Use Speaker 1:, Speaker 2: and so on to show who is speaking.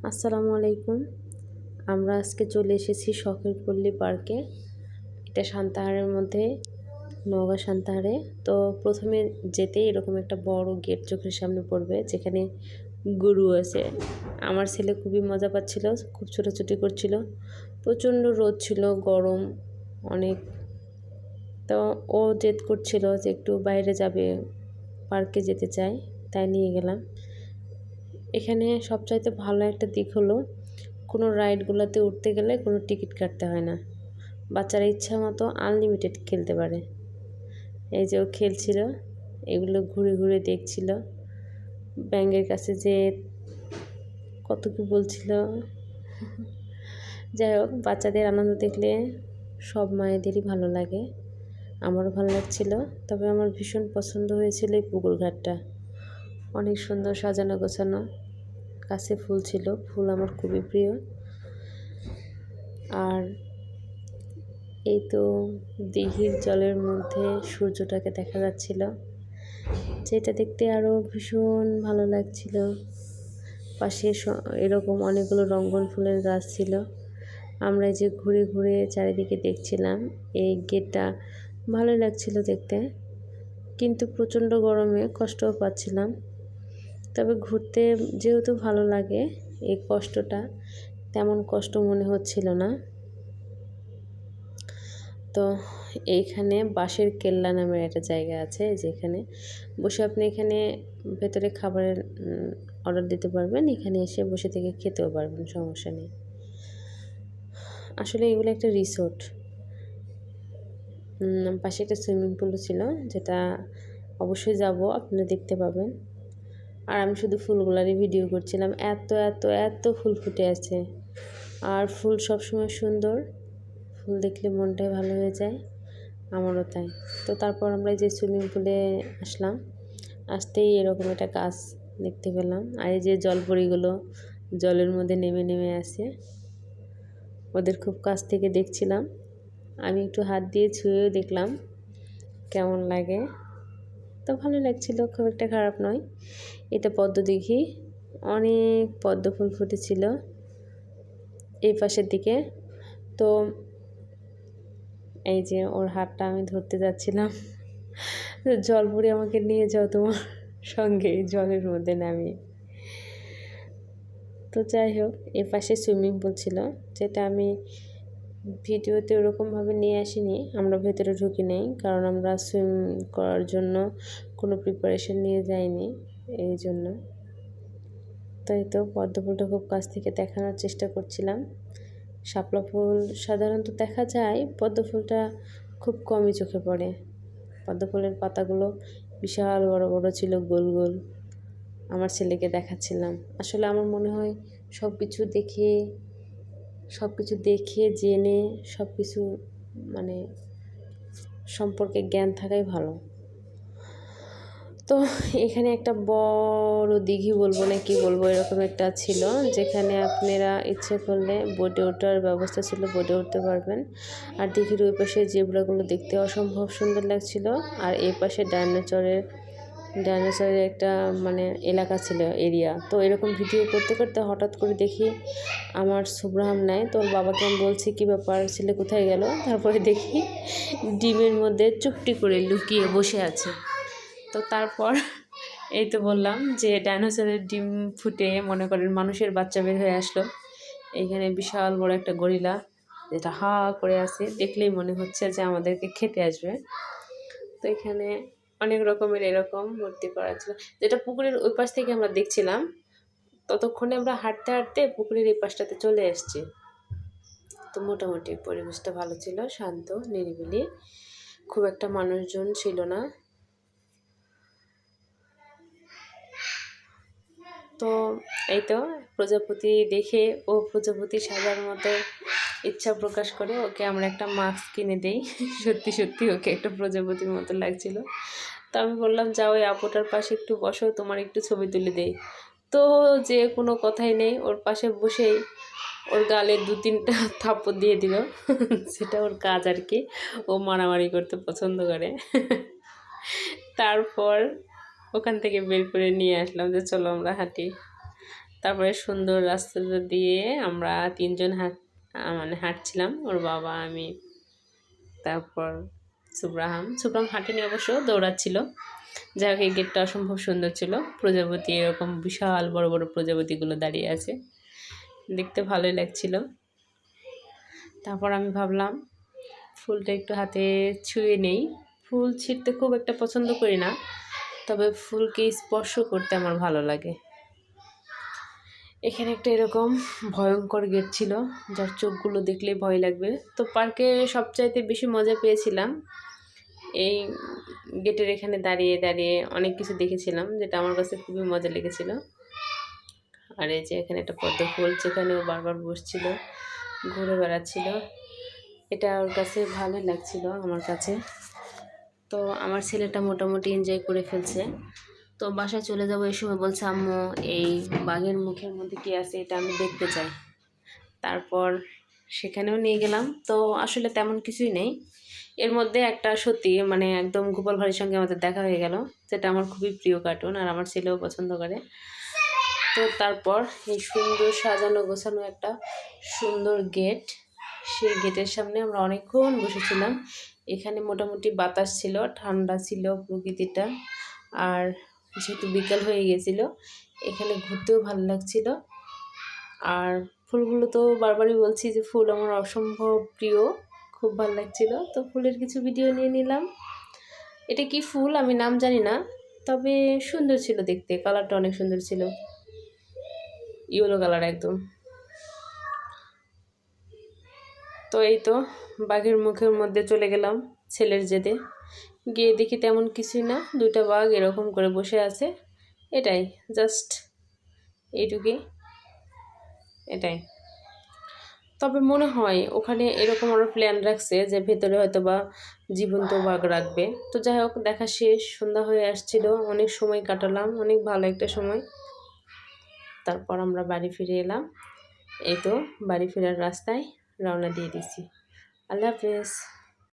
Speaker 1: আসসালামু আলাইকুম। আমরা আজকে চলে এসেছি শখের পল্লী পার্কে। এটা সান্তাহারের মধ্যে, নওগাঁ সান্তাহারে। তো প্রথমে যেতেই এরকম একটা বড় গেট চোখের সামনে পড়বে, যেখানে গরু আছে। আমার ছেলে খুবই মজা পাচ্ছিল, খুব ছোটাছুটি করছিল। প্রচণ্ড রোদ ছিল, গরম অনেক। তো ও জেদ করছিল যে একটু বাইরে যাবে, পার্কে যেতে চায়, তাই নিয়ে গেলাম। এখানে সবচাইতে ভালো একটা দিক হলো, কোনো রাইডগুলোতে উঠতে গেলে কোনো টিকিট কাটতে হয় না। বাচ্চারা ইচ্ছা মতো আনলিমিটেড খেলতে পারে। এই যে ও খেলছিল, এগুলো ঘুরে ঘুরে দেখছিল। ব্যাঙের কাছে যে কত কি বলছিল। যাই হোক, বাচ্চাদের আনন্দ দেখলে সব মায়েদেরই ভালো লাগে, আমারও ভালো লাগছিল। তবে আমার ভীষণ পছন্দ হয়েছিল এই পুকুর ঘাটটা। অনেক সুন্দর সাজানো গোছানো, কাছে ফুল ছিল, ফুল আমার খুবই প্রিয়। আর এই তো দিঘির জলের মধ্যে সূর্যটাকে দেখা যাচ্ছিল, যেটা দেখতে আরও ভীষণ ভালো লাগছিল। পাশে এরকম অনেকগুলো রঙ্গন ফুলের গাছ ছিল। আমরা যে ঘুরে ঘুরে চারিদিকে দেখছিলাম, এই গেটটা ভালোই লাগছিল দেখতে, কিন্তু প্রচণ্ড গরমে কষ্টও পাচ্ছিলাম। তবে ঘুরতে যেহেতু ভালো লাগে, এই কষ্টটা তেমন কষ্ট মনে হচ্ছিল না। তো এইখানে বাঁশের কেল্লা নামের একটা জায়গা আছে, যেখানে বসে আপনি এখানে ভেতরে খাবারের অর্ডার দিতে পারবেন, এখানে এসে বসে থেকে খেতেও পারবেন, সমস্যা নেই। আসলে এগুলো একটা রিসোর্ট। পাশে একটা সুইমিং পুলও ছিল, যেটা অবশ্যই যাব, আপনারা দেখতে পাবেন। আর আমি শুধু ফুলগুলারই ভিডিও করছিলাম, এত এত এত ফুল ফুটে আছে। আর ফুল সবসময় সুন্দর, ফুল দেখলে মনটাই ভালো হয়ে যায়, আমারও তাই। তো তারপর আমরা যে সুইমিং পুলে আসলাম, আসতেই এরকম একটা গাছ দেখতে পেলাম। আর এই যে জলপরীগুলো জলের মধ্যে নেমে নেমে আসে, ওদের খুব কাছ থেকে দেখছিলাম। আমি একটু হাত দিয়ে ছুঁয়েও দেখলাম কেমন লাগে। তো ভালো লাগছিল, খুব একটা খারাপ নয়। এটা পদ্ম দিঘি, অনেক পদ্ম ফুল ফুটেছিল এই পাশের দিকে। তো এই যে ওর হাতটা আমি ধরতে যাচ্ছিলাম, জলপুরি আমাকে নিয়ে যাও তোমার সঙ্গে জলের মধ্যে নামিয়ে। তো যাই হোক, এর পাশে সুইমিং পুল ছিল, যেটা আমি ভিডিওতে ওরকমভাবে নিয়ে আসিনি। আমরা ভেতরে ঢুকি নেই, কারণ আমরা সুইম করার জন্য কোনো প্রিপারেশন নিয়ে যাইনি, এই জন্য। তাই তো পদ্ম ফুলটা খুব কাছ থেকে দেখানোর চেষ্টা করছিলাম। শাপলা ফুল সাধারণত দেখা যায়, পদ্ম ফুলটা খুব কমই চোখে পড়ে। পদ্ম ফুলের পাতাগুলো বিশাল বড় বড় ছিল, গোল গোল। আমার ছেলেকে দেখাচ্ছিলাম। আসলে আমার মনে হয় সব কিছু দেখে জেনে সব কিছু মানে সম্পর্কে জ্ঞান থাকাই ভালো। তো এখানে একটা বড় দিঘি বলবো না কি বলবো, এরকম একটা ছিল, যেখানে আপনারা ইচ্ছে করলে বোটে ওঠার ব্যবস্থা ছিল, বোটে উঠতে পারবেন। আর দিঘির ওই পাশে জেব্রাগুলো দেখতে অসম্ভব সুন্দর লাগছিল। আর এই পাশে ডাইনোসরের একটা এলাকা ছিল, এরিয়া। তো এরকম ভিডিও করতে করতে হঠাৎ করে দেখি আমার সুব্রাহাম নাই। তো ওর বাবাকে আমি বলছি, কী ব্যাপার, ছেলে কোথায় গেল? তারপরে দেখি ডিমের মধ্যে চুপটি করে লুকিয়ে বসে আছে। তো তারপর এই তো বললাম যে ডাইনোসরের ডিম ফুটে মনে করেন মানুষের বাচ্চা বের হয়ে আসলো। এইখানে বিশাল বড় একটা গরিলা, যেটা হা করে আছে, দেখলেই মনে হচ্ছে যে আমাদেরকে খেতে আসবে। তো এখানে অনেক রকমের এরকম মূর্তি করা ছিল, যেটা পুকুরের ওই পাশ থেকে আমরা দেখছিলাম। ততক্ষণে আমরা হাঁটতে হাঁটতে পুকুরের এই পাশটাতে চলে এসেছি। তো মোটামুটি পরিবেশটা ভালো ছিল, শান্ত নিরিবিলি, খুব একটা মানুষজন ছিল না। তো এই তো প্রজাপতি দেখে ও প্রজাপতি সাজার মতো ইচ্ছা প্রকাশ করে, ওকে আমরা একটা মাস্ক কিনে দেই। সত্যি সত্যি ওকে একটা প্রজাপতির মতো লাগছিল। তো আমি বললাম, যাও ওই আপুটার পাশে একটু বসো, তোমার একটু ছবি তুলে দেই। তো যে কোনো কথাই নেই, ওর পাশে বসেই ওর গালে 2-3টা থাপ্পড় দিয়ে দিল। সেটা ওর কাজ আর কি, ও মারামারি করতে পছন্দ করে। তারপর ওখান থেকে বের করে নিয়ে আসলাম যে চলো আমরা হাঁটি। তারপরে সুন্দর রাস্তাটা দিয়ে আমরা তিনজন মানে হাঁটছিলাম, ওর বাবা, আমি, তারপর সুব্রাহাম হাঁটেনি অবশ্য, দৌড়াচ্ছিল। যাই হোক, এই গেটটা অসম্ভব সুন্দর ছিল। প্রজাপতি, এরকম বিশাল বড় বড় প্রজাপতিগুলো দাঁড়িয়ে আছে, দেখতে ভালোই লাগছিল। তারপর আমি ভাবলাম ফুলটা একটু হাতে ছুঁয়ে নেই। ফুল ছিঁড়তে খুব একটা পছন্দ করি না, তবে ফুলকে স্পর্শ করতে আমার ভালো লাগে। এখানে একটা এরকম ভয়ঙ্কর গেট ছিল, যার চোখগুলো দেখলে ভয় লাগবে। তো পার্কে সবচাইতে বেশি মজা পেয়েছিলাম এই গেটের এখানে দাঁড়িয়ে দাঁড়িয়ে অনেক কিছু দেখেছিলাম, যেটা আমার কাছে খুবই মজা লেগেছিল। আর এই যে এখানে একটা পদ্ম ফুল, যেখানেও বারবার বসছিল, ঘুরে বেড়াচ্ছিল, এটা ওর কাছে ভালোই লাগছিল আমার কাছে। তো আমার ছেলেটা মোটামুটি এনজয় করে ফেলছে। তো বাসায় চলে যাবো, এই সময় বলছে আম্মু এই বাঘের মুখের মধ্যে কী আছে এটা আমি দেখতে চাই। তারপর সেখানেও নিয়ে গেলাম। তো আসলে তেমন কিছুই নেই, এর মধ্যে একটা সত্যি মানে একদম গোপাল ভাঁড়ের সঙ্গে আমাদের দেখা হয়ে গেল, যেটা আমার খুবই প্রিয় কার্টুন, আর আমার ছেলেও পছন্দ করে। তো তারপর এই সুন্দর সাজানো গোছানো একটা সুন্দর গেট, সেই গেটের সামনে আমরা অনেকক্ষণ বসেছিলাম। এখানে মোটামুটি বাতাস ছিল, ঠান্ডা ছিল প্রকৃতিটা, আর যেহেতু বিকাল হয়ে গেছিল, এখানে ঘুরতেও ভালো লাগছিল। আর ফুলগুলো তো বারবারই বলছি যে ফুল আমার অসম্ভব প্রিয়, খুব ভালো লাগছিল। তো ফুলের কিছু ভিডিও নিয়ে নিলাম। এটা কি ফুল আমি নাম জানি না, তবে সুন্দর ছিল দেখতে, কালারটা অনেক সুন্দর ছিল, ইয়েলো কালার একদম। তো এই তো বাঘের মুখের মধ্যে চলে গেলাম ছেলের জেদে, গিয়ে দেখি তেমন কিছুই না, দুইটা বাঘ এরকম করে বসে আছে, এটাই জাস্ট এইটুকুই, এটাই। তবে মনে হয় ওখানে এরকম আরও প্ল্যান রাখছে যে ভেতরে হয়তো বা জীবন্ত বাঘ রাখবে। তো যাই হোক, দেখা শেষ, সন্ধ্যা হয়ে আসছিল, অনেক সময় কাটালাম, অনেক ভালো একটা সময়। তারপর আমরা বাড়ি ফিরে এলাম। এই তো বাড়ি ফেরার রাস্তায় রওনা দিয়ে দিছি। আল্লাহ হাফেজ।